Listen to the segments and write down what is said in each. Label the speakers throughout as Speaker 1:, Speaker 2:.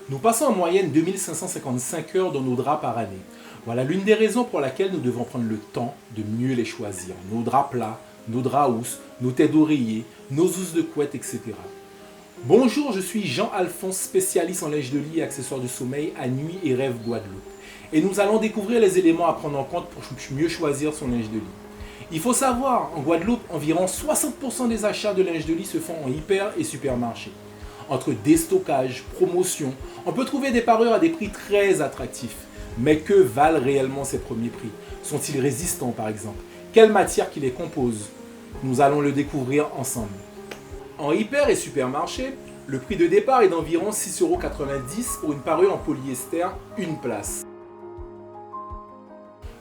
Speaker 1: Nous passons en moyenne 2555 heures dans nos draps par année. Voilà l'une des raisons pour laquelle nous devons prendre le temps de mieux les choisir. Nos draps plats, nos draps housses, nos têtes d'oreiller, nos housses de couette, etc. Bonjour, je suis Jean-Alphonse, spécialiste en linge de lit et accessoires de sommeil à Nuit et Rêve Guadeloupe. Et nous allons découvrir les éléments à prendre en compte pour mieux choisir son linge de lit. Il faut savoir, en Guadeloupe, environ 60% des achats de linge de lit se font en hyper et supermarché. Entre déstockage, promotion, on peut trouver des parures à des prix très attractifs. Mais que valent réellement ces premiers prix? Sont-ils résistants par exemple? Quelle matière qui les compose? Nous allons le découvrir ensemble. En hyper et supermarché, le prix de départ est d'environ 6,90 € pour une parure en polyester, une place.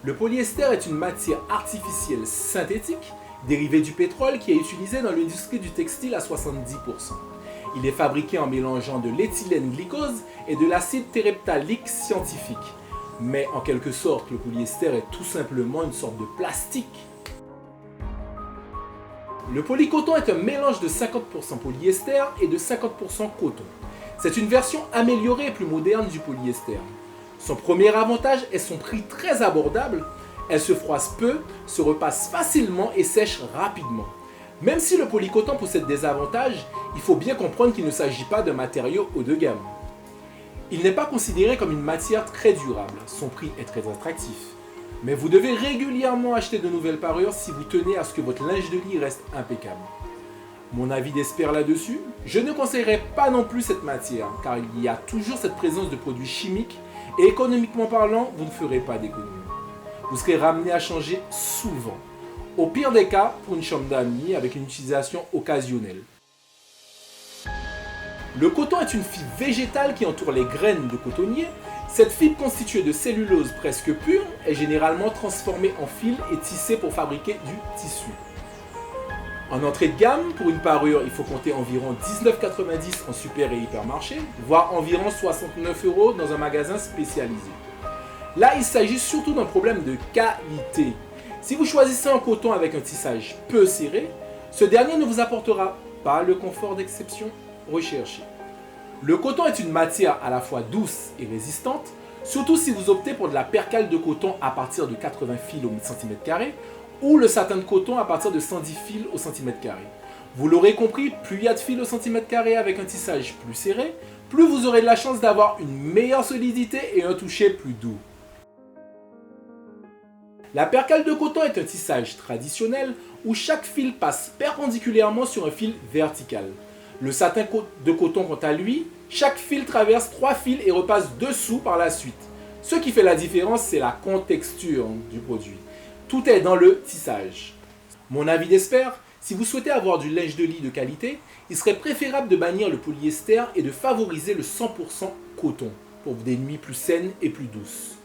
Speaker 1: Le polyester est une matière artificielle synthétique dérivée du pétrole qui est utilisée dans l'industrie du textile à 70%. Il est fabriqué en mélangeant de l'éthylène glycose et de l'acide téréphthalique scientifique. Mais en quelque sorte, le polyester est tout simplement une sorte de plastique. Le polycoton est un mélange de 50% polyester et de 50% coton. C'est une version améliorée et plus moderne du polyester. Son premier avantage est son prix très abordable. Elle se froisse peu, se repasse facilement et sèche rapidement. Même si le polycoton possède des avantages, il faut bien comprendre qu'il ne s'agit pas d'un matériau haut de gamme. Il n'est pas considéré comme une matière très durable, son prix est très attractif. Mais vous devez régulièrement acheter de nouvelles parures si vous tenez à ce que votre linge de lit reste impeccable. Mon avis d'expert là-dessus, je ne conseillerais pas non plus cette matière, car il y a toujours cette présence de produits chimiques et économiquement parlant, vous ne ferez pas d'économie. Vous serez ramené à changer souvent. Au pire des cas, pour une chambre d'amis avec une utilisation occasionnelle. Le coton est une fibre végétale qui entoure les graines de cotonnier. Cette fibre constituée de cellulose presque pure est généralement transformée en fil et tissée pour fabriquer du tissu. En entrée de gamme, pour une parure, il faut compter environ 19,90 € en super et hypermarché, voire environ 69 € dans un magasin spécialisé. Là, il s'agit surtout d'un problème de qualité. Si vous choisissez un coton avec un tissage peu serré, ce dernier ne vous apportera pas le confort d'exception recherché. Le coton est une matière à la fois douce et résistante, surtout si vous optez pour de la percale de coton à partir de 80 fils au cm² ou le satin de coton à partir de 110 fils au cm². Vous l'aurez compris, plus il y a de fils au cm² avec un tissage plus serré, plus vous aurez de la chance d'avoir une meilleure solidité et un toucher plus doux. La percale de coton est un tissage traditionnel où chaque fil passe perpendiculairement sur un fil vertical. Le satin de coton, quant à lui, chaque fil traverse 3 fils et repasse dessous par la suite. Ce qui fait la différence, c'est la contexture du produit. Tout est dans le tissage. Mon avis d'expert, si vous souhaitez avoir du linge de lit de qualité, il serait préférable de bannir le polyester et de favoriser le 100% coton pour des nuits plus saines et plus douces.